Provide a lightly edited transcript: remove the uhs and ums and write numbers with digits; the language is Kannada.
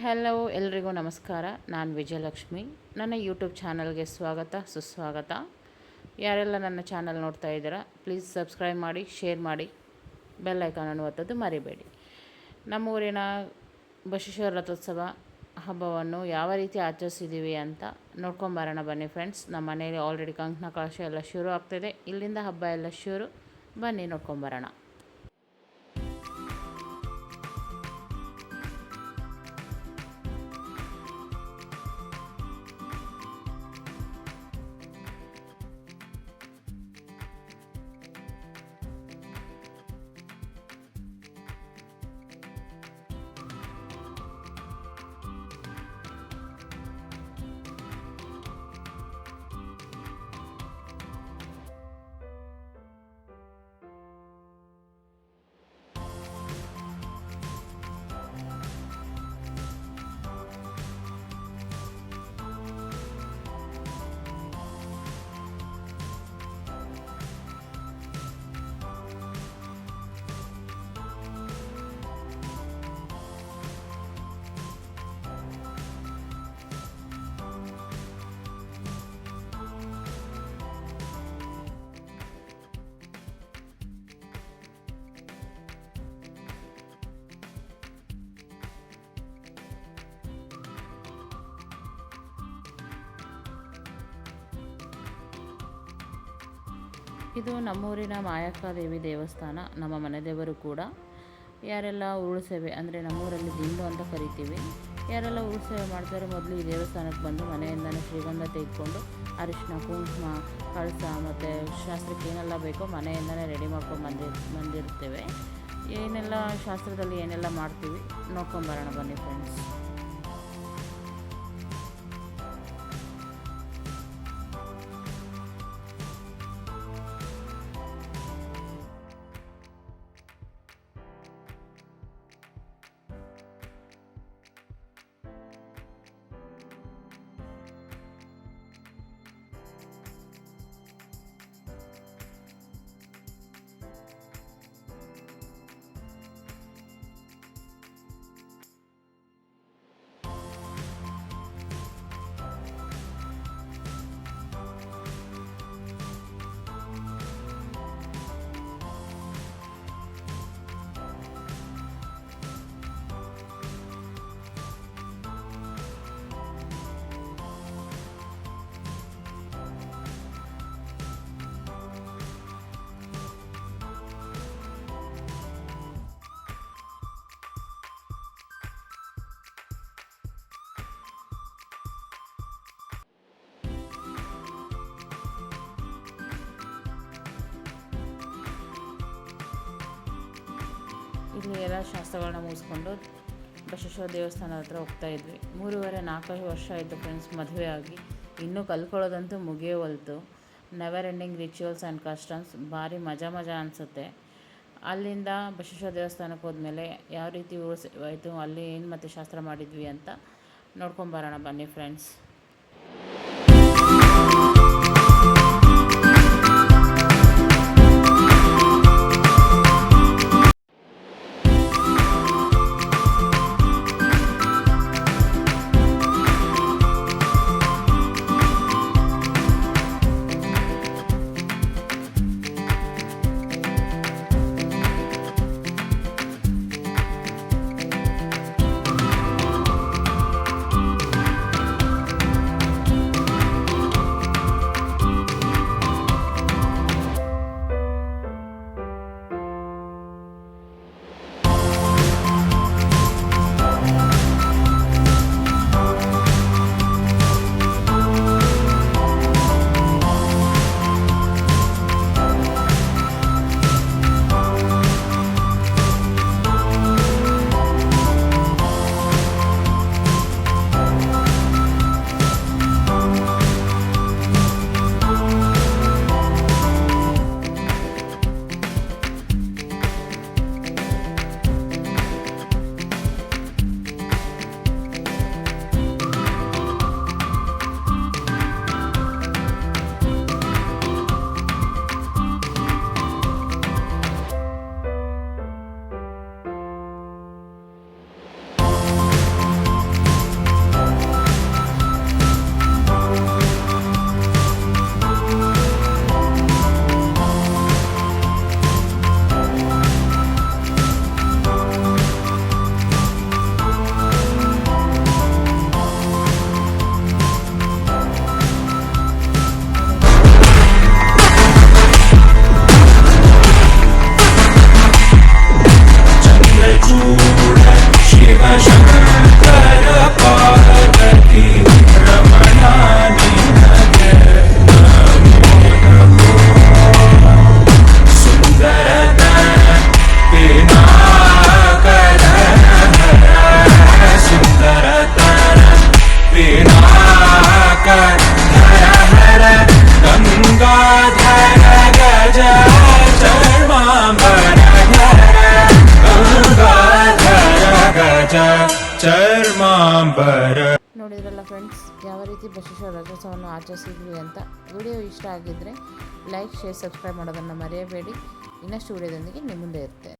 ಹಲೋ ಎಲ್ರಿಗೂ ನಮಸ್ಕಾರ. ನಾನು ವಿಜಯಲಕ್ಷ್ಮಿ. ನನ್ನ ಯೂಟ್ಯೂಬ್ ಚಾನಲ್ಗೆ ಸ್ವಾಗತ ಸುಸ್ವಾಗತ. ಯಾರೆಲ್ಲ ನನ್ನ ಚಾನಲ್ ನೋಡ್ತಾ ಇದ್ದೀರಾ ಪ್ಲೀಸ್ ಸಬ್ಸ್ಕ್ರೈಬ್ ಮಾಡಿ, ಶೇರ್ ಮಾಡಿ, ಬೆಲ್ ಐಕಾನನ್ನು ಒತ್ತೋದು ಮರಿಬೇಡಿ. ನಮ್ಮೂರಿನ ಬಸವೇಶ್ವರ ರಥೋತ್ಸವ ಹಬ್ಬವನ್ನು ಯಾವ ರೀತಿ ಆಚರಿಸಿದ್ದೀವಿ ಅಂತ ನೋಡ್ಕೊಂಬರೋಣ ಬನ್ನಿ ಫ್ರೆಂಡ್ಸ್. ನಮ್ಮ ಮನೆಯಲ್ಲಿ ಆಲ್ರೆಡಿ ಕಂಕಣ ಕಳಶ ಎಲ್ಲ ಶುರು ಆಗ್ತಾಯಿದೆ. ಇಲ್ಲಿಂದ ಹಬ್ಬ ಎಲ್ಲ ಶುರು. ಬನ್ನಿ ನೋಡ್ಕೊಂಬರೋಣ. ಇದು ನಮ್ಮೂರಿನ ಮಾಯಕ್ಕದೇವಿ ದೇವಸ್ಥಾನ, ನಮ್ಮ ಮನೆ ದೇವರು ಕೂಡ. ಯಾರೆಲ್ಲ ಉರುಳು ಸೇವೆ ಅಂದರೆ ನಮ್ಮೂರಲ್ಲಿ ದಿಂಡು ಅಂತ ಕರಿತೀವಿ, ಯಾರೆಲ್ಲ ಉರುಳು ಸೇವೆ ಮಾಡ್ತಾರೆ ಮೊದಲು ಈ ದೇವಸ್ಥಾನಕ್ಕೆ ಬಂದು ಮನೆಯಿಂದಲೇ ಶ್ರೀಗಂಧ ತೆಗೆದುಕೊಂಡು ಅರಿಶಿನ, ಕುಂಕುಮ, ಕಳಸ ಮತ್ತು ಶಾಸ್ತ್ರಕ್ಕೆ ಏನೆಲ್ಲ ಬೇಕೋ ಮನೆಯಿಂದಲೇ ರೆಡಿ ಮಾಡ್ಕೊಂಡು ಬಂದಿರ್ತೇವೆ. ಏನೆಲ್ಲ ಶಾಸ್ತ್ರದಲ್ಲಿ ಏನೆಲ್ಲ ಮಾಡ್ತೀವಿ ನೋಡ್ಕೊಂಬರೋಣ ಬನ್ನಿ ಫ್ರೆಂಡ್ಸ್. ಇಲ್ಲಿ ಎಲ್ಲ ಶಾಸ್ತ್ರಗಳನ್ನ ಮುಗಿಸ್ಕೊಂಡು ಬಸವೇಶ್ವರ ದೇವಸ್ಥಾನ ಹತ್ರ ಹೋಗ್ತಾ ಇದ್ವಿ. 3.5-4 ವರ್ಷ ಆಯಿತು ಫ್ರೆಂಡ್ಸ್ ಮದುವೆ ಆಗಿ. ಇನ್ನೂ ಕಲ್ತ್ಕೊಳ್ಳೋದಂತೂ ಮುಗಿಯೋವಲ್ತು. Never ending rituals and customs. ಭಾರಿ ಮಜಾ ಅನಿಸುತ್ತೆ. ಅಲ್ಲಿಂದ ಬಸವೇಶ್ವರ ದೇವಸ್ಥಾನಕ್ಕೆ ಹೋದ್ಮೇಲೆ ಯಾವ ರೀತಿ ಆಯಿತು, ಅಲ್ಲಿ ಏನು ಮತ್ತು ಶಾಸ್ತ್ರ ಮಾಡಿದ್ವಿ ಅಂತ ನೋಡ್ಕೊಂಬರೋಣ ಬನ್ನಿ ಫ್ರೆಂಡ್ಸ್. ಫ್ರೆಂಡ್ಸ್ ಯಾವ ರೀತಿ ಬಸವೇಶ್ವರ ರಥೋತ್ಸವವನ್ನು ಆಚರಿಸಿದ್ವಿ ಅಂತ. ವಿಡಿಯೋ ಇಷ್ಟ ಆಗಿದ್ದರೆ ಲೈಕ್, ಶೇರ್, ಸಬ್ಸ್ಕ್ರೈಬ್ ಮಾಡೋದನ್ನು ಮರೆಯಬೇಡಿ. ಇನ್ನಷ್ಟು ವಿಡಿಯೋದೊಂದಿಗೆ ನಿಮ್ಮ ಮುಂದೆ ಇರ್ತೇನೆ.